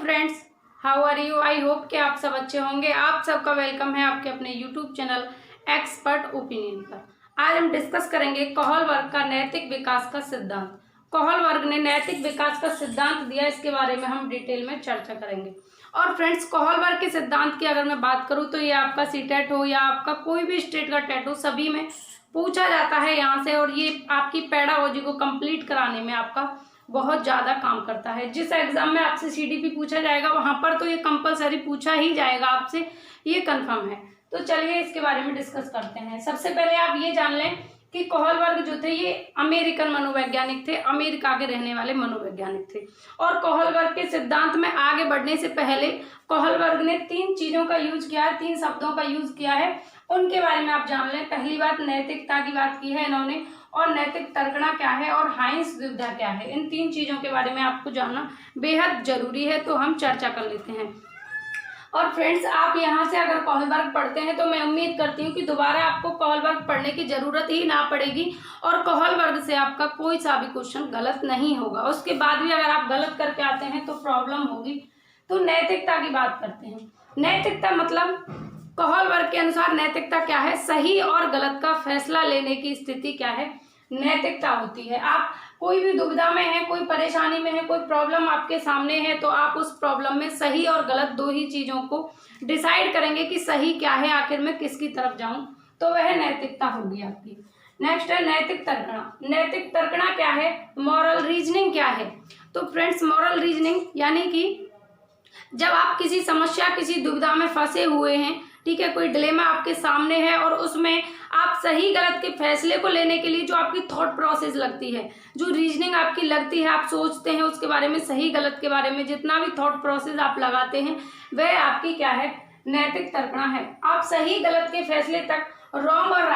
Friends, how are you. I hope कि आप सब अच्छे होंगे। आप सबका वेलकम है आपके अपने यूट्यूब चैनल एक्सपर्ट ओपिनियन पर। आज हम डिस्कस करेंगे कौहल वर्ग का नैतिक विकास का सिद्धांत। कौहल वर्ग ने नैतिक विकास का सिद्धांत दिया, इसके बारे में हम डिटेल में चर्चा करेंगे। और फ्रेंड्स, कौहल वर्ग के सिद्धांत की अगर मैं बात करूँ तो ये आपका सीटेट हो या आपका कोई भी स्टेट का टेट हो, सभी में पूछा जाता है यहाँ से। और ये आपकी पेडागोजी को कंप्लीट कराने में आपका बहुत ज़्यादा काम करता है। जिस एग्जाम में आपसे सीडीपी पूछा जाएगा वहाँ पर तो ये कंपलसरी पूछा ही जाएगा आपसे, ये कंफर्म है। तो चलिए इसके बारे में डिस्कस करते हैं। सबसे पहले आप ये जान लें कि कौहल वर्ग जो थे ये अमेरिकन मनोवैज्ञानिक थे, अमेरिका के रहने वाले मनोवैज्ञानिक थे। और कौहल वर्ग के सिद्धांत में आगे बढ़ने से पहले कौहल वर्ग ने 3 चीज़ों का यूज किया है, 3 शब्दों का यूज किया है, उनके बारे में आप जान लें। पहली बात, नैतिकता की बात की है इन्होंने, और नैतिक तर्कणा क्या है, और हाइंस दुविधा क्या है। इन 3 चीज़ों के बारे में आपको जानना बेहद जरूरी है, तो हम चर्चा कर लेते हैं। और फ्रेंड्स, आप यहाँ से अगर कौहल वर्ग पढ़ते हैं तो मैं उम्मीद करती हूँ कि दोबारा आपको कौहल वर्ग पढ़ने की जरूरत ही ना पड़ेगी, और कौहल वर्ग से आपका कोई सा भी क्वेश्चन गलत नहीं होगा। उसके बाद भी अगर आप गलत करके आते हैं तो प्रॉब्लम होगी। तो नैतिकता की बात करते हैं। नैतिकता मतलब कौहल वर्ग के अनुसार नैतिकता क्या है, सही और गलत का फैसला लेने की स्थिति क्या है, नैतिकता होती है। आप कोई भी दुविधा में है, कोई परेशानी में है, कोई प्रॉब्लम आपके सामने है, तो आप उस प्रॉब्लम में सही और गलत 2 ही चीजों को डिसाइड करेंगे कि सही क्या है, आखिर में किसकी तरफ जाऊं, तो वह नैतिकता होगी आपकी। नेक्स्ट है नैतिक तर्कणा। नैतिक तर्कणा क्या है, मॉरल रीजनिंग क्या है। तो फ्रेंड्स, मॉरल रीजनिंग यानी कि जब आप किसी समस्या, किसी दुविधा में फंसे हुए हैं, ठीक है, कोई डिलेमा आपके सामने है, और उसमें आप सही गलत के फैसले को लेने के लिए जो आपकी थॉट प्रोसेस लगती है, जो रीजनिंग आपकी लगती है, आप सोचते हैं उसके बारे में, सही गलत के बारे में जितना भी थॉट प्रोसेस आप लगाते हैं, वह आपकी क्या है, नैतिक तर्कणा है। आप सही गलत के फैसले तक, रॉन्ग और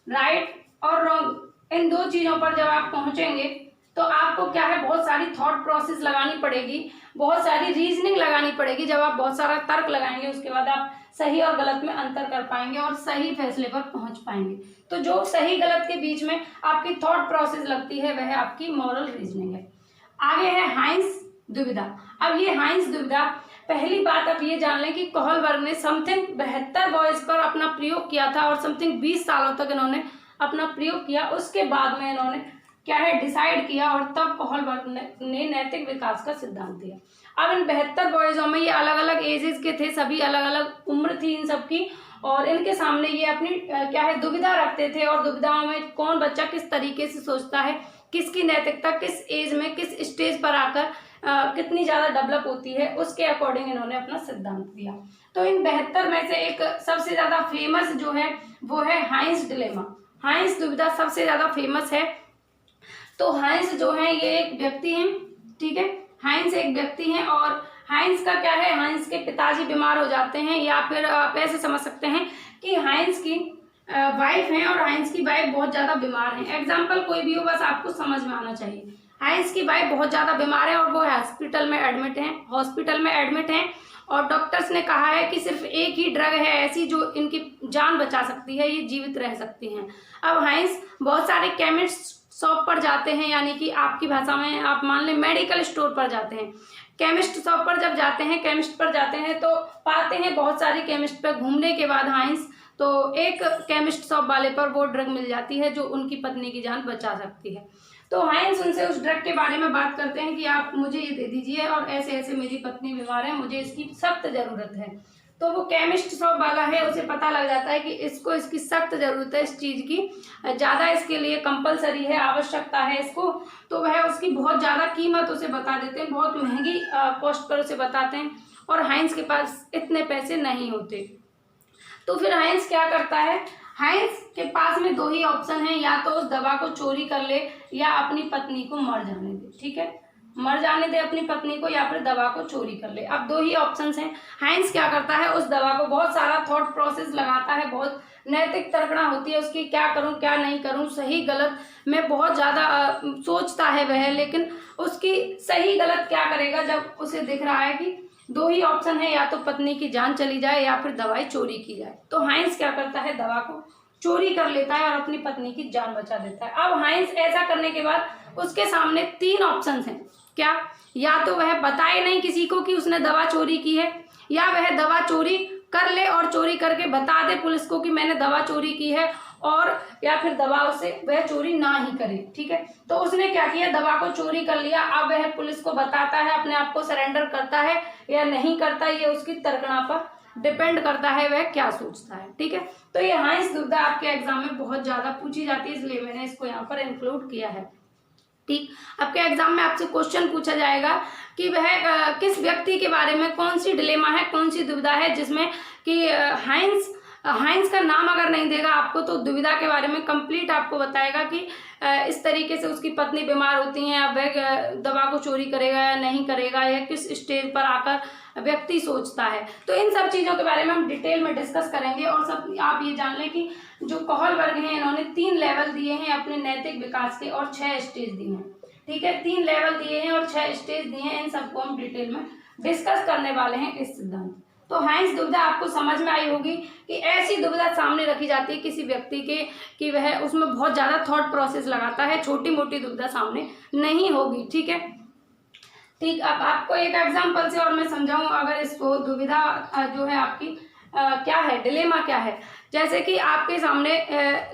राइट और रॉन्ग, इन 2 चीजों पर जब आप पहुंचेंगे तो आपको क्या है, बहुत सारी थॉट प्रोसेस लगानी पड़ेगी, बहुत सारी रीजनिंग लगानी पड़ेगी। जब आप बहुत सारा तर्क लगाएंगे उसके बाद आप सही और गलत में अंतर कर पाएंगे और सही फैसले पर पहुंच पाएंगे। तो जो सही गलत के बीच में आपकी थॉट प्रोसेस लगती है वह आपकी मॉरल रीजनिंग है। आगे है हाइंस दुविधा। अब ये हाइंस दुविधा, पहली बात आप ये जान लें कि कौहल वर्ग ने समथिंग 72 बॉयज पर अपना प्रयोग किया था, और समथिंग 20 सालों तक इन्होंने अपना प्रयोग किया। उसके बाद में इन्होंने क्या है, डिसाइड किया, और तब कौहल वर्ग ने नैतिक विकास का सिद्धांत दिया। अब इन 72 बॉयजों में ये अलग अलग एजेस के थे, सभी अलग अलग उम्र थी इन सबकी, और इनके सामने ये अपनी क्या है, दुविधा रखते थे। और दुविधाओं में कौन बच्चा किस तरीके से सोचता है, किसकी नैतिकता किस एज में, किस स्टेज पर आकर कितनी ज्यादा डेवलप होती है, उसके अकॉर्डिंग इन्होंने अपना सिद्धांत दिया। तो इन 72 में से एक सबसे ज्यादा फेमस जो है वो है हाइंस डिलेमा। हाइंस दुविधा सबसे ज्यादा फेमस है। तो हाइंस जो है ये एक व्यक्ति हैं, ठीक है, हाइंस एक व्यक्ति हैं, और हाइंस का क्या है, हाइंस के पिताजी बीमार हो जाते हैं, या फिर आप ऐसे समझ सकते हैं कि हाइंस की वाइफ हैं और हाइंस की वाइफ बहुत ज्यादा बीमार हैं। एग्जाम्पल कोई भी हो, बस आपको समझ में आना चाहिए। हाइंस की वाइफ बहुत ज्यादा बीमार है और वो हॉस्पिटल में एडमिट हैं, और डॉक्टर्स ने कहा है कि सिर्फ एक ही ड्रग है ऐसी जो इनकी जान बचा सकती है, ये जीवित रह सकती हैं। अब हाइंस बहुत सारे केमिस्ट शॉप पर जाते हैं, यानी कि आपकी भाषा में आप मान लें मेडिकल स्टोर पर जाते हैं। केमिस्ट शॉप पर जब जाते हैं, केमिस्ट पर जाते हैं, तो पाते हैं बहुत सारे केमिस्ट पर घूमने के बाद हाइंस, तो एक केमिस्ट शॉप वाले पर वो ड्रग मिल जाती है जो उनकी पत्नी की जान बचा सकती है। तो हाइंस उनसे उस ड्रग के बारे में बात करते हैं कि आप मुझे ये दे दीजिए, और ऐसे ऐसे मेरी पत्नी बीमार है, मुझे इसकी सख्त जरूरत है। तो वो केमिस्ट शॉप वाला है, उसे पता लग जाता है कि इसको इसकी सख्त जरूरत है, इस चीज की ज्यादा इसके लिए कंपलसरी है, आवश्यकता है इसको। तो वह उसकी बहुत ज्यादा कीमत उसे बता देते हैं, बहुत महंगी कॉस्ट पर उसे बताते हैं, और हाइंस के पास इतने पैसे नहीं होते। तो फिर हाइंस क्या करता है, हाइंस के पास में 2 ही ऑप्शन है, या तो उस दवा को चोरी कर ले या अपनी पत्नी को मर जाने दे, ठीक है, मर जाने दे अपनी पत्नी को, या फिर दवा को चोरी कर ले। अब 2 ही ऑप्शंस हैं। हाइंस क्या करता है, उस दवा को बहुत सारा थॉट प्रोसेस लगाता है, बहुत नैतिक तर्कणा होती है उसकी, क्या करूं क्या नहीं करूं, सही गलत में बहुत ज्यादा सोचता है वह, लेकिन उसकी सही गलत क्या करेगा जब उसे दिख रहा है कि 2 ही ऑप्शन है, या तो पत्नी की जान चली जाए या फिर दवाई चोरी की जाए। तो हाइंस क्या करता है, दवा को चोरी कर लेता है और अपनी पत्नी की जान बचा देता है। अब हाइंस ऐसा करने के बाद उसके सामने 3 ऑप्शंस हैं। क्या? या तो वह बताए नहीं किसी को कि उसने दवा चोरी की है, या वह दवा चोरी कर ले और चोरी करके बता दे पुलिस को कि मैंने दवा चोरी की है, और या फिर दबाव से वह चोरी ना ही करे। ठीक है, तो उसने क्या किया, दवा को चोरी कर लिया। अब वह पुलिस को बताता है, अपने आप को सरेंडर करता है या नहीं करता, ये उसकी तर्कना पर डिपेंड करता है वह क्या सोचता है। ठीक है, तो ये हाइंस दुविधा आपके एग्जाम में बहुत ज्यादा पूछी जाती है, इसलिए मैंने इसको यहाँ पर इंक्लूड किया है। ठीक, आपके एग्जाम में आपसे क्वेश्चन पूछा जाएगा कि वह किस व्यक्ति के बारे में, कौन सी डिलेमा है, कौन सी दुविधा है जिसमें कि हाइंस का नाम अगर नहीं देगा आपको तो दुविधा के बारे में कंप्लीट आपको बताएगा कि इस तरीके से उसकी पत्नी बीमार होती हैं, अब वह दवा को चोरी करेगा या नहीं करेगा, या किस स्टेज पर आकर व्यक्ति सोचता है। तो इन सब चीज़ों के बारे में हम डिटेल में डिस्कस करेंगे। और सब आप ये जान लें कि जो कौहल वर्ग हैं इन्होंने 3 लेवल दिए हैं अपने नैतिक विकास के और 6 स्टेज दिए हैं। ठीक है, 3 लेवल दिए हैं और 6 स्टेज दिए हैं, इन सबको हम डिटेल में डिस्कस करने वाले हैं इस सिद्धांत। तो हाइंस दुविधा आपको समझ में आई होगी कि ऐसी दुविधा सामने रखी जाती है किसी व्यक्ति के कि वह उसमें बहुत ज़्यादा थॉट प्रोसेस लगाता है, छोटी मोटी दुविधा सामने नहीं होगी। ठीक है, ठीक, अब आपको एक एग्जांपल से और मैं समझाऊं, अगर इसको दुविधा जो है आपकी क्या है, डिलेमा क्या है। जैसे कि आपके सामने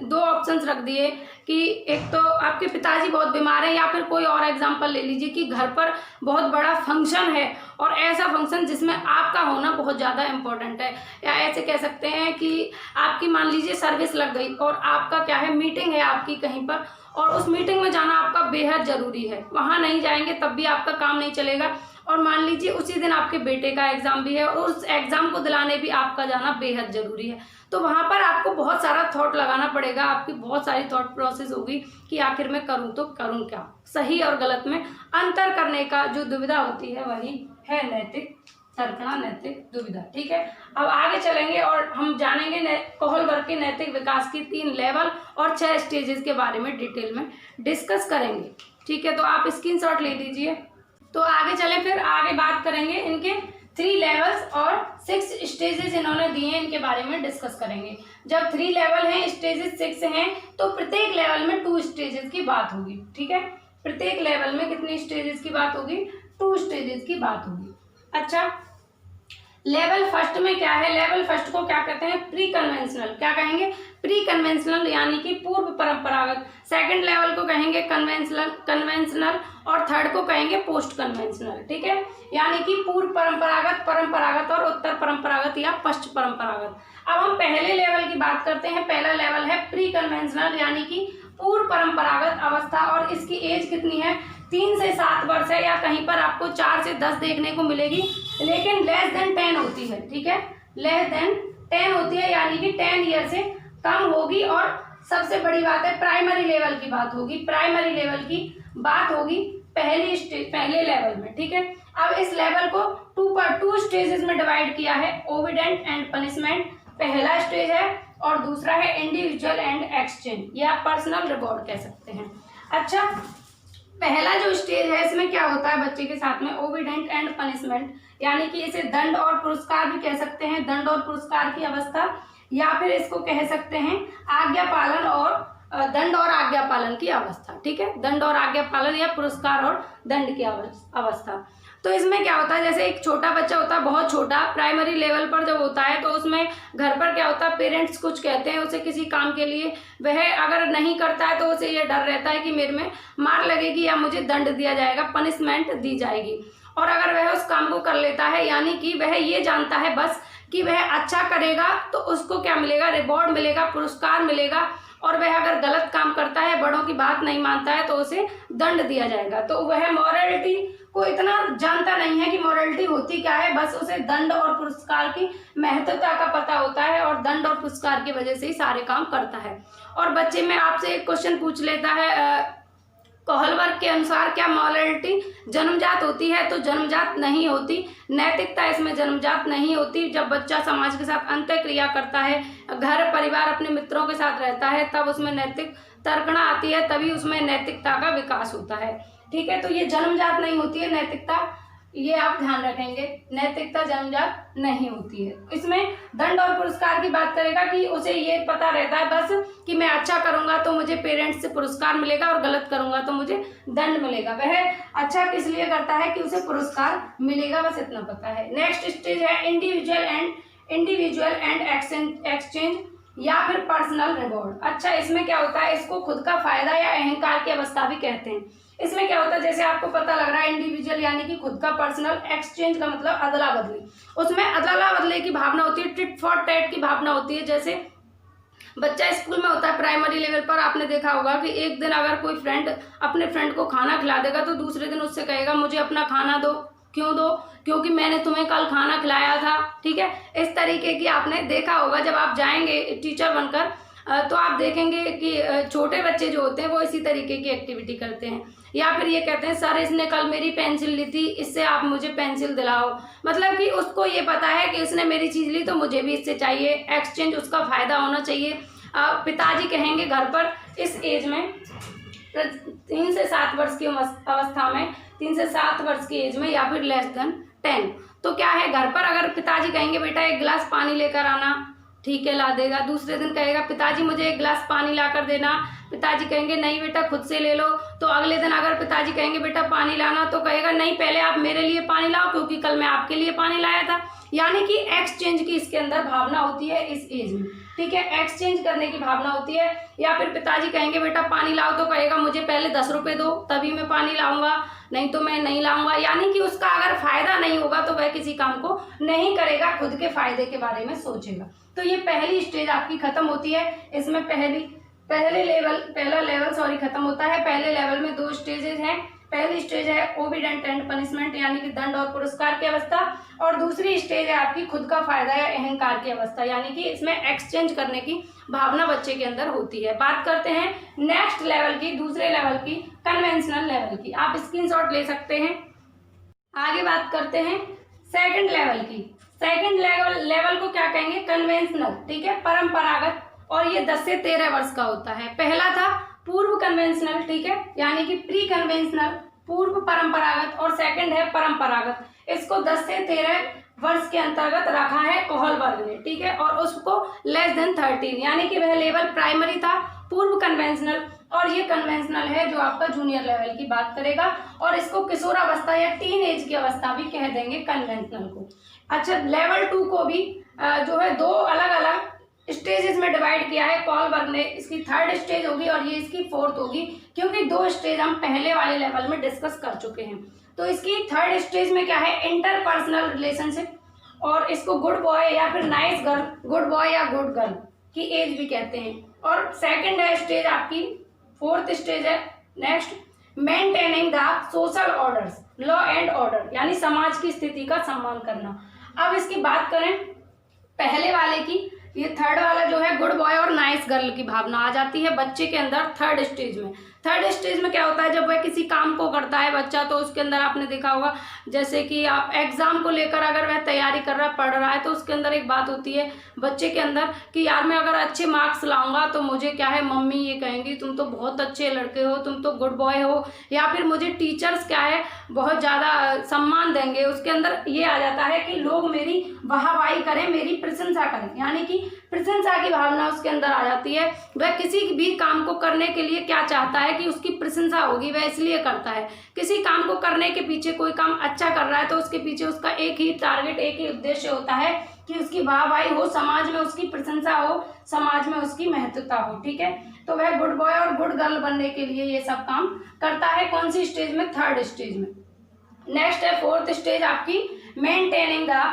2 ऑप्शंस रख दिए कि एक तो आपके पिताजी बहुत बीमार हैं, या फिर कोई और एग्जांपल ले लीजिए कि घर पर बहुत बड़ा फंक्शन है और ऐसा फंक्शन जिसमें आपका होना बहुत ज़्यादा इम्पोर्टेंट है, या ऐसे कह सकते हैं कि आपकी मान लीजिए सर्विस लग गई और आपका क्या है, मीटिंग है आपकी कहीं पर, और उस मीटिंग में जाना आपका बेहद ज़रूरी है, वहाँ नहीं जाएंगे तब भी आपका काम नहीं चलेगा। और मान लीजिए उसी दिन आपके बेटे का एग्ज़ाम भी है और उस एग्ज़ाम को दिलाने भी आपका जाना बेहद ज़रूरी है, तो वहाँ पर आपको बहुत सारा थॉट लगाना पड़ेगा, आपकी बहुत सारी थॉट प्रोसेस होगी कि आखिर मैं करूँ तो करूँ क्या। सही और गलत में अंतर करने का जो दुविधा होती है वही है नैतिक तर्कना, नैतिक दुविधा। ठीक है, अब आगे चलेंगे और हम जानेंगे कौहल वर्ग के नैतिक विकास की 3 लेवल और 6 स्टेजेस के बारे में डिटेल में डिस्कस करेंगे। ठीक है, तो आप स्क्रीनशॉट ले लीजिए। तो आगे चलें, फिर आगे बात करेंगे इनके 3 लेवल्स और 6 स्टेजेस इन्होंने दिए हैं, इनके बारे में डिस्कस करेंगे। जब 3 लेवल हैं, स्टेजेस 6 हैं, तो प्रत्येक लेवल में 2 स्टेजेस की बात होगी। ठीक है, प्रत्येक लेवल में कितनी स्टेजेस की बात होगी, 2 स्टेजेस की बात होगी। अच्छा, लेवल फर्स्ट में क्या है, लेवल फर्स्ट को क्या कहते हैं, प्री कन्वेंशनल। क्या कहेंगे, प्री कन्वेंशनल यानी कि पूर्व परंपरागत। सेकंड लेवल को कहेंगे कन्वेंशनल और थर्ड को कहेंगे पोस्ट कन्वेंशनल। ठीक है, यानी कि पूर्व परंपरागत, परंपरागत और उत्तर परंपरागत या पश्च परंपरागत। अब हम पहले लेवल की बात करते हैं। पहला लेवल है प्री कन्वेंशनल यानी कि पूर्व परंपरागत अवस्था, और इसकी एज कितनी है, 3 से 7 वर्ष है, या कहीं पर आपको 4 से 10 देखने को मिलेगी, लेकिन लेस देन 10 होती है। ठीक है, लेस देन 10 होती है, यानी कि 10 ईयर से कम होगी। और सबसे बड़ी बात है प्राइमरी लेवल की बात होगी, प्राइमरी लेवल की बात होगी पहले लेवल में। ठीक है, अब इस लेवल को 2 स्टेजेस में डिवाइड किया है, ओबिडेंट एंड पनिशमेंट पहला स्टेज है, और दूसरा है इंडिविजुअल एंड एक्सचेंज या पर्सनल रिवॉर्ड कह सकते हैं। अच्छा, पहला जो स्टेज है इसमें क्या होता है बच्चे के साथ में, ओबिडेंट एंड पनिशमेंट, यानी कि इसे दंड और पुरस्कार भी कह सकते हैं, दंड और पुरस्कार की अवस्था, या फिर इसको कह सकते हैं आज्ञा पालन और दंड और आज्ञा पालन की अवस्था। ठीक है, दंड और आज्ञा पालन या पुरस्कार और दंड की अवस्था। तो इसमें क्या होता है, जैसे एक छोटा बच्चा होता है, बहुत छोटा, प्राइमरी लेवल पर जब होता है तो उसमें घर पर क्या होता है, पेरेंट्स कुछ कहते हैं उसे किसी काम के लिए, वह अगर नहीं करता है तो उसे ये डर रहता है कि मेरे में मार लगेगी या मुझे दंड दिया जाएगा, पनिशमेंट दी जाएगी। और अगर वह उस काम को कर लेता है, यानी कि वह ये जानता है बस कि वह अच्छा करेगा तो उसको क्या मिलेगा, रिवॉर्ड मिलेगा, पुरस्कार मिलेगा, और वह अगर गलत काम करता है, बड़ों की बात नहीं मानता है, तो उसे दंड दिया जाएगा। तो वह मॉरलिटी को इतना जानता नहीं है कि मॉरलिटी होती क्या है, बस उसे दंड और पुरस्कार की महत्वता का पता होता है, और दंड और पुरस्कार की वजह से ही सारे काम करता है। और बच्चे में आपसे एक क्वेश्चन पूछ लेता है, कौहल वर्ग के अनुसार क्या मॉरलिटी जन्मजात होती है, तो जन्मजात नहीं होती, नैतिकता इसमें जन्मजात नहीं होती। जब बच्चा समाज के साथ अंतःक्रिया करता है, घर परिवार अपने मित्रों के साथ रहता है, तब उसमें नैतिक तर्कणा आती है, तभी उसमें नैतिकता का विकास होता है। ठीक है, तो ये जन्मजात नहीं होती है नैतिकता, ये आप ध्यान रखेंगे। नैतिकता जन्मजात नहीं होती है। इसमें दंड और पुरस्कार की बात करेगा कि उसे ये पता रहता है बस कि मैं अच्छा करूंगा तो मुझे पेरेंट्स से पुरस्कार मिलेगा और गलत करूंगा तो मुझे दंड मिलेगा। वह अच्छा किस लिए करता है कि उसे पुरस्कार मिलेगा, बस इतना पता है। नेक्स्ट स्टेज है इंडिविजुअल एंड एक्सचेंज या फिर पर्सनल रिवॉर्ड। अच्छा, इसमें क्या होता है, इसको खुद का फायदा या अहंकार की अवस्था भी कहते हैं। इसमें क्या होता है, जैसे आपको पता लग रहा है इंडिविजुअल यानी कि खुद का, पर्सनल, एक्सचेंज का मतलब अदला बदली। उसमें अदला बदले की भावना होती है, टिट फॉर टैट की भावना होती है। जैसे बच्चा स्कूल में होता है प्राइमरी लेवल पर, आपने देखा होगा कि एक दिन अगर कोई फ्रेंड अपने फ्रेंड को खाना खिला देगा तो दूसरे दिन उससे कहेगा मुझे अपना खाना दो। क्यों दो? क्योंकि मैंने तुम्हें कल खाना खिलाया था। ठीक है, इस तरीके की आपने देखा होगा। जब आप जाएंगे टीचर बनकर तो आप देखेंगे कि छोटे बच्चे जो होते हैं वो इसी तरीके की एक्टिविटी करते हैं। या फिर ये कहते हैं सर इसने कल मेरी पेंसिल ली थी, इससे आप मुझे पेंसिल दिलाओ। मतलब कि उसको ये पता है कि इसने मेरी चीज़ ली तो मुझे भी इससे चाहिए। एक्सचेंज, उसका फायदा होना चाहिए। पिताजी कहेंगे घर पर इस एज में 3 से 7 वर्ष की अवस्था में, 3 से 7 वर्ष की एज में या फिर लेस देन 10, तो क्या है, घर पर अगर पिताजी कहेंगे बेटा 1 गिलास पानी लेकर आना, ठीक है ला देगा। दूसरे दिन कहेगा पिताजी मुझे 1 गिलास पानी ला कर देना, पिताजी कहेंगे नहीं बेटा खुद से ले लो। तो अगले दिन अगर पिताजी कहेंगे बेटा पानी लाना, तो कहेगा नहीं पहले आप मेरे लिए पानी लाओ क्योंकि कल मैं आपके लिए पानी लाया था। यानी कि एक्सचेंज की इसके अंदर भावना होती है इस एज में। ठीक है, एक्सचेंज करने की भावना होती है। या फिर पिताजी कहेंगे बेटा पानी लाओ, तो कहेगा मुझे पहले 10 रुपए दो तभी मैं पानी लाऊंगा, नहीं तो मैं नहीं लाऊंगा। यानी कि उसका अगर फायदा नहीं होगा तो वह किसी काम को नहीं करेगा, खुद के फायदे के बारे में सोचेगा। तो ये पहली स्टेज आपकी खत्म होती है। इसमें पहला लेवल खत्म होता है। पहले लेवल में 2 स्टेजेस हैं। पहली स्टेज है ओबीडेंट एंड पनिशमेंट यानी कि दंड और पुरस्कार की अवस्था, और दूसरी स्टेज है आपकी खुद का फायदा या अहंकार की अवस्था, यानी कि इसमें एक्सचेंज करने की भावना बच्चे के अंदर होती है। बात करते हैं नेक्स्ट लेवल की, दूसरे लेवल की, कन्वेंशनल लेवल की। आप स्क्रीनशॉट ले सकते हैं। आगे बात करते हैं सेकंड लेवल की। सेकंड लेवल को क्या कहेंगे, कन्वेंशनल। ठीक है, परंपरागत, और ये 10 से 13 वर्ष का होता है। पहला था पूर्व कन्वेंशनल, ठीक है, यानी कि प्री कन्वेंशनल, पूर्व परंपरागत, और सेकंड है परंपरागत। इसको 10 से 13 वर्ष के अंतर्गत रखा है कोहलबर्ग ने। ठीक है, और उसको लेस देन 13, यानी कि वह लेवल प्राइमरी था, पूर्व कन्वेंशनल, और ये कन्वेंशनल है जो आपका जूनियर लेवल की बात करेगा। और इसको किशोरावस्था या टीन एज की अवस्था भी कह देंगे कन्वेंशनल को। अच्छा, लेवल 2 को भी जो है 2 अलग अलग स्टेजेस में डिवाइड किया है कोहलबर्ग ने। इसकी 3rd स्टेज होगी और ये इसकी 4th होगी, क्योंकि 2 स्टेज हम पहले वाले लेवल में डिस्कस कर चुके हैं। तो इसकी 3rd स्टेज में क्या है, इंटरपर्सनल रिलेशनशिप, और इसको गुड बॉय या फिर नाइस गर्ल, गुड बॉय या गुड गर्ल की एज भी कहते हैं। और सेकंड है स्टेज आपकी 4th स्टेज है next, maintaining the social orders, law and order, यानी समाज की स्थिति का सम्मान करना। अब इसकी बात करें पहले वाले की, ये 3rd वाला जो है गुड बॉय और नाइस गर्ल की भावना आ जाती है बच्चे के अंदर 3rd स्टेज में। 3rd स्टेज में क्या होता है, जब वह किसी काम को करता है बच्चा, तो उसके अंदर आपने देखा होगा जैसे कि आप एग्जाम को लेकर अगर वह तैयारी कर रहा है, पढ़ रहा है, तो उसके अंदर एक बात होती है बच्चे के अंदर कि यार मैं अगर अच्छे मार्क्स लाऊंगा तो मुझे क्या है, मम्मी ये कहेंगी तुम तो बहुत अच्छे लड़के हो, तुम तो गुड बॉय हो, या फिर मुझे टीचर्स क्या है बहुत ज़्यादा सम्मान देंगे। उसके अंदर ये आ जाता है कि लोग मेरी वाहवाही करें, मेरी प्रशंसा करें, यानी कि प्रशंसा की भावना उसके अंदर आ जाती है। वह किसी भी काम को करने के लिए क्या चाहता है कि उसकी प्रशंसा होगी, वह इसलिए करता है। किसी काम को करने के पीछे, कोई काम अच्छा कर रहा है तो उसके पीछे उसका एक ही टारगेट, एक ही उद्देश्य होता है कि उसकी वाहवाही हो, समाज में उसकी प्रशंसा हो, समाज में उसकी महत्वता हो। ठीक है, तो वह गुड बॉय और गुड गर्ल बनने के लिए ये सब काम करता है। कौन सी स्टेज में, 3rd स्टेज में। नेक्स्ट है 4th स्टेज आपकी, मेंटेनिंग द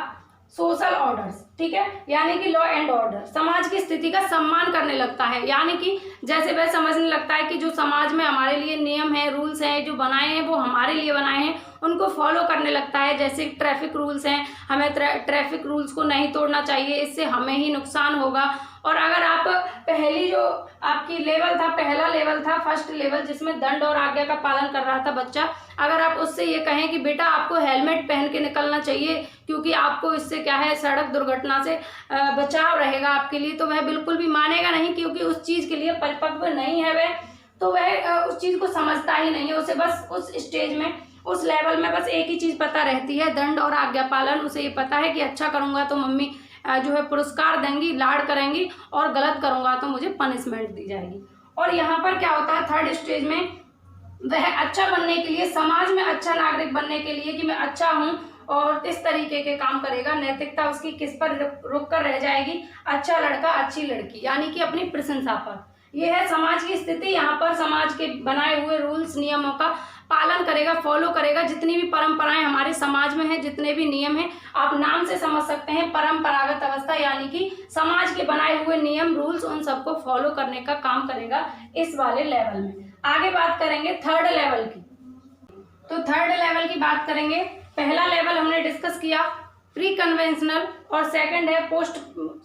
सोशल ऑर्डर्स। ठीक है, यानी कि लॉ एंड ऑर्डर, समाज की स्थिति का सम्मान करने लगता है। यानी कि जैसे वह समझने लगता है कि जो समाज में हमारे लिए नियम है, रूल्स हैं, जो बनाए हैं वो हमारे लिए बनाए हैं, उनको फॉलो करने लगता है। जैसे ट्रैफिक रूल्स हैं, हमें ट्रैफिक रूल्स को नहीं तोड़ना चाहिए, इससे हमें ही नुकसान होगा। और अगर आप पहली जो आपकी लेवल था, पहला लेवल था 1st लेवल, जिसमें दंड और आज्ञा का पालन कर रहा था बच्चा, अगर आप उससे ये कहें कि बेटा आपको हेलमेट पहन के निकलना चाहिए क्योंकि आपको इससे क्या है, सड़क दुर्घटना से बचाव रहेगा आपके लिए, तो वह बिल्कुल भी मानेगा नहीं, क्योंकि उस चीज़ के लिए परिपक्व नहीं है वह, तो वह उस चीज़ को समझता ही नहीं है। उसे बस उस स्टेज में उस लेवल में बस एक ही चीज़ पता रहती है, दंड और आज्ञा पालन। उसे ये पता है कि अच्छा करूँगा तो मम्मी जो है पुरस्कार देंगी, लाड़ करेंगी, और गलत करूँगा तो मुझे पनिशमेंट दी जाएगी। और यहाँ पर क्या होता है, थर्ड स्टेज में वह अच्छा बनने के लिए, समाज में अच्छा नागरिक बनने के लिए कि मैं अच्छा हूँ और इस तरीके के काम करेगा। नैतिकता उसकी किस पर रुक कर रह जाएगी, अच्छा लड़का अच्छी लड़की, यानी कि अपनी प्रशंसा पर। यह है समाज की स्थिति। यहाँ पर समाज के बनाए हुए रूल्स नियमों का पालन करेगा, फॉलो करेगा। जितनी भी परंपराएं हमारे समाज में हैं, जितने भी नियम हैं, आप नाम से समझ सकते हैं परंपरागत अवस्था, यानी कि समाज के बनाए हुए नियम रूल्स, उन सबको फॉलो करने का काम करेगा इस वाले लेवल में। आगे बात करेंगे थर्ड लेवल की। तो थर्ड लेवल की बात करेंगे। पहला लेवल हमने डिस्कस किया प्री कन्वेंशनल, और सेकंड है पोस्ट,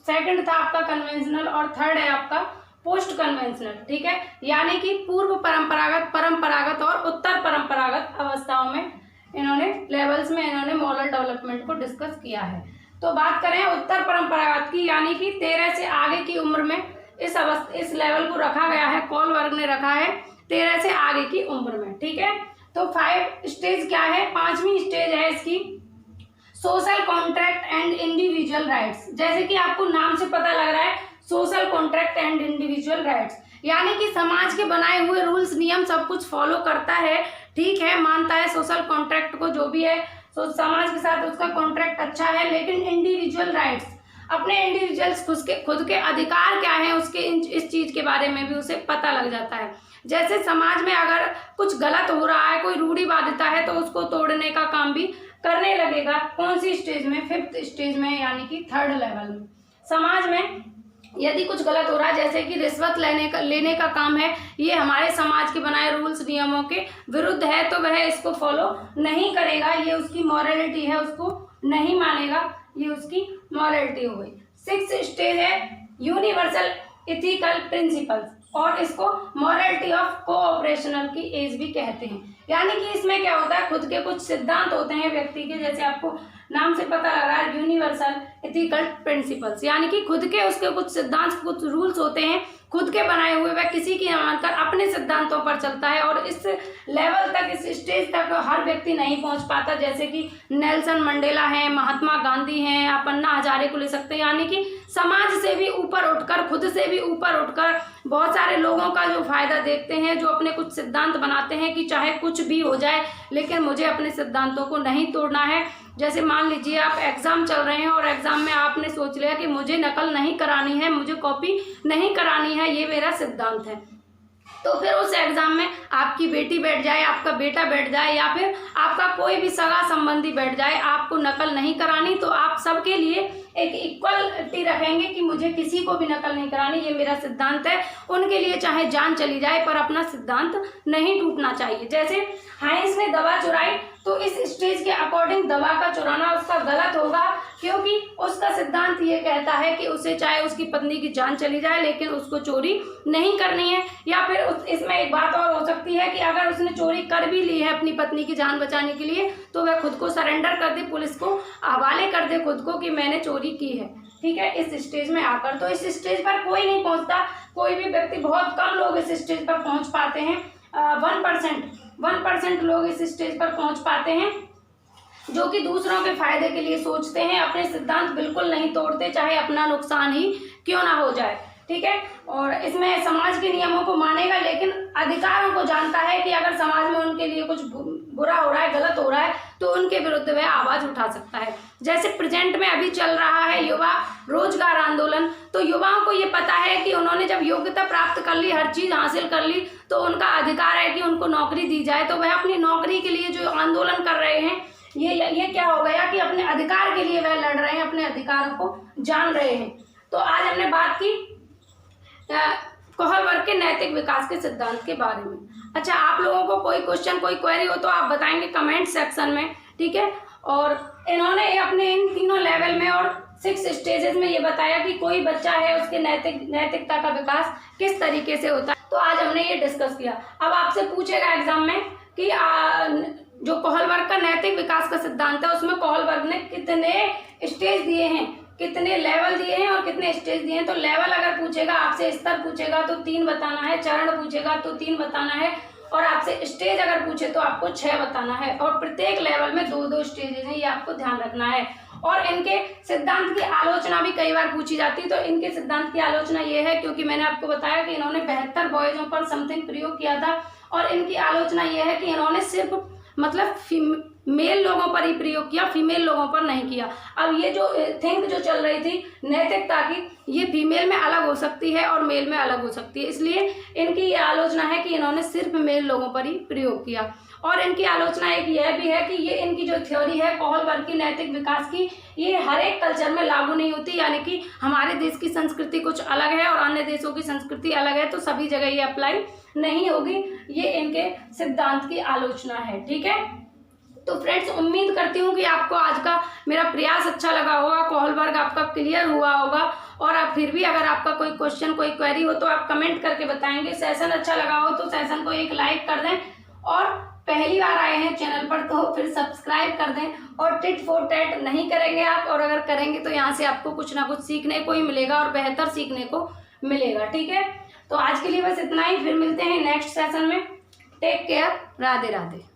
सेकंड था आपका कन्वेंशनल और थर्ड है आपका पोस्ट कन्वेंशनल। ठीक है, यानी कि पूर्व परंपरागत, परंपरागत और उत्तर परंपरागत अवस्थाओं में इन्होंने लेवल्स में इन्होंने मॉरल डेवलपमेंट को डिस्कस किया है। तो बात करें उत्तर परंपरागत की, यानी कि 13 से आगे की उम्र में इस लेवल को रखा गया है, कोलबर्ग ने रखा है 13 से आगे की उम्र में। ठीक है, तो 5 स्टेज क्या है, 5वीं स्टेज है इसकी social contract and individual rights. जैसे कि आपको नाम से पता लग रहा है, social contract and individual rights, यानी कि समाज के बनाए हुए रूल्स नियम सब कुछ फॉलो करता है, ठीक है, मानता है सोशल कॉन्ट्रैक्ट को, जो भी है तो समाज के साथ उसका कॉन्ट्रैक्ट अच्छा है। लेकिन इंडिविजुअल राइट्स, अपने इंडिविजुअल्स खुद के अधिकार क्या है, उसके इस चीज के बारे में भी उसे पता लग जाता है। जैसे समाज में अगर कुछ गलत हो रहा है, कोई रूढ़िवादिता है, तो उसको तोड़ने का काम भी करने लगेगा। कौन सी स्टेज में, 5th स्टेज में, यानी कि थर्ड लेवल में। समाज में यदि कुछ गलत हो रहा है, जैसे कि रिश्वत लेने का काम है, ये हमारे समाज के बनाए रूल्स नियमों के विरुद्ध है, तो वह इसको फॉलो नहीं करेगा, ये उसकी मॉरलिटी है, उसको नहीं मानेगा, ये उसकी मॉरलिटी हो गई। 6th स्टेज है यूनिवर्सल इथिकल प्रिंसिपल्स, और इसको मॉरलिटी ऑफ कोऑपरेशनल की एज भी कहते हैं। यानी कि इसमें क्या होता है, खुद के कुछ सिद्धांत होते हैं व्यक्ति के, जैसे आपको नाम से पता लग रहा है यूनिवर्सल इथिकल प्रिंसिपल्स, यानी कि खुद के उसके कुछ सिद्धांत, कुछ रूल्स होते हैं खुद के बनाए हुए, वह किसी की न मानकर अपने सिद्धांतों पर चलता है। और इस लेवल तक, इस स्टेज तक हर व्यक्ति नहीं पहुंच पाता। जैसे कि नेल्सन मंडेला है, महात्मा गांधी हैं, आप अन्ना हजारे को ले सकते हैं। यानी कि समाज से भी ऊपर उठकर, खुद से भी ऊपर उठकर बहुत सारे लोगों का जो फायदा देखते हैं, जो अपने कुछ सिद्धांत बनाते हैं कि चाहे कुछ भी हो जाए लेकिन मुझे अपने सिद्धांतों को नहीं तोड़ना है। जैसे मान लीजिए आप एग्जाम चल रहे हैं और एग्जाम में आपने सोच लिया कि मुझे नकल नहीं करानी है, मुझे कॉपी नहीं करानी है, ये मेरा सिद्धांत है। तो फिर उस एग्जाम में आपकी बेटी बैठ जाए, आपका बेटा बैठ जाए, या फिर आपका कोई भी सगा संबंधी बैठ जाए, आपको नकल नहीं करानी, तो आप सबके लिए एक इक्वलिटी रखेंगे कि मुझे किसी को भी नकल नहीं करानी, ये मेरा सिद्धांत है। उनके लिए चाहे जान चली जाए पर अपना सिद्धांत नहीं टूटना चाहिए। जैसे हाइंस ने दवा चुराई, तो इस स्टेज के अकॉर्डिंग दवा का चुराना उसका गलत होगा, क्योंकि उसका सिद्धांत ये कहता है कि उसे चाहे उसकी पत्नी की जान चली जाए लेकिन उसको चोरी नहीं करनी है। या फिर इसमें एक बात और हो सकती है कि अगर उसने चोरी कर भी ली है अपनी पत्नी की जान बचाने के लिए, तो वह खुद को सरेंडर कर दे, पुलिस को हवाले कर दे खुद को कि मैंने चोरी की है। ठीक है, इस स्टेज में आकर। तो इस स्टेज पर कोई नहीं पहुंचता, कोई भी व्यक्ति, बहुत कम लोग इस स्टेज पर पहुंच पाते हैं। 1% लोग इस स्टेज पर पहुंच पाते हैं, जो कि दूसरों के फायदे के लिए सोचते हैं, अपने सिद्धांत बिल्कुल नहीं तोड़ते, चाहे अपना नुकसान ही क्यों ना हो जाए। ठीक है, और इसमें समाज के नियमों को मानेगा लेकिन अधिकारों को जानता है कि अगर समाज में उनके लिए कुछ बुरा हो रहा है, गलत हो रहा है, तो उनके विरुद्ध वह आवाज उठा सकता है। जैसे प्रेजेंट में अभी चल रहा है युवा रोजगार आंदोलन, तो युवाओं को ये पता है कि उन्होंने जब योग्यता प्राप्त कर ली, हर चीज हासिल कर ली, तो उनका अधिकार है कि उनको नौकरी दी जाए। तो वह अपनी नौकरी के लिए जो आंदोलन कर रहे हैं, ये क्या हो गया कि अपने अधिकार के लिए वह लड़ रहे हैं, अपने अधिकारों को जान रहे हैं। तो आज हमने बात की कोहलबर्ग के नैतिक विकास के सिद्धांत के बारे में। अच्छा, आप लोगों को कोई क्वेश्चन, कोई क्वेरी हो तो आप बताएंगे कमेंट सेक्शन में। ठीक है, और इन्होंने अपने इन तीनों लेवल में और 6 स्टेजेस में ये बताया कि कोई बच्चा है उसके नैतिकता का विकास किस तरीके से होता है। तो आज हमने ये डिस्कस किया। अब आपसे पूछेगा एग्जाम में कि जो कोहलबर्ग का नैतिक विकास का सिद्धांत है, उसमें कोहलबर्ग ने कितने स्टेज दिए हैं, कितने लेवल दिए हैं और कितने स्टेज दिए हैं। तो लेवल अगर पूछेगा आपसे, स्तर पूछेगा तो 3 बताना है, चरण पूछेगा तो 3 बताना है, और आपसे स्टेज अगर पूछे तो आपको 6 बताना है, और प्रत्येक लेवल में 2-2 स्टेजेस हैं, ये आपको ध्यान रखना है। और इनके सिद्धांत की आलोचना भी कई बार पूछी जाती है। तो इनके सिद्धांत की आलोचना ये है, क्योंकि मैंने आपको बताया कि इन्होंने 72 बॉयजों पर समथिंग प्रयोग किया था, और इनकी आलोचना ये है कि इन्होंने सिर्फ मतलब मेल लोगों पर ही प्रयोग किया, फीमेल लोगों पर नहीं किया। अब ये जो थिंक जो चल रही थी नैतिकता की, ये फीमेल में अलग हो सकती है और मेल में अलग हो सकती है, इसलिए इनकी ये आलोचना है कि इन्होंने सिर्फ मेल लोगों पर ही प्रयोग किया। और इनकी आलोचना एक यह भी है कि ये इनकी जो थ्योरी है कोहलबर्ग की नैतिक विकास की, ये हर एक कल्चर में लागू नहीं होती, यानी कि हमारे देश की संस्कृति कुछ अलग है और अन्य देशों की संस्कृति अलग है, तो सभी जगह ये अप्लाई नहीं होगी। ये इनके सिद्धांत की आलोचना है। ठीक है, तो फ्रेंड्स उम्मीद करती हूँ कि आपको आज का मेरा प्रयास अच्छा लगा होगा, कोहलबर्ग आपका क्लियर हुआ होगा। और आप फिर भी अगर आपका कोई क्वेश्चन कोई क्वेरी हो तो आप कमेंट करके बताएंगे। सेशन अच्छा लगा हो तो सेशन को एक लाइक कर दें, और पहली बार आए हैं चैनल पर तो फिर सब्सक्राइब कर दें। और टिट फॉर टैट नहीं करेंगे आप, और अगर करेंगे तो यहाँ से आपको कुछ ना कुछ सीखने को ही मिलेगा और बेहतर सीखने को मिलेगा। ठीक है, तो आज के लिए बस इतना ही, फिर मिलते हैं नेक्स्ट सेशन में। Take care, Radhe Radhe.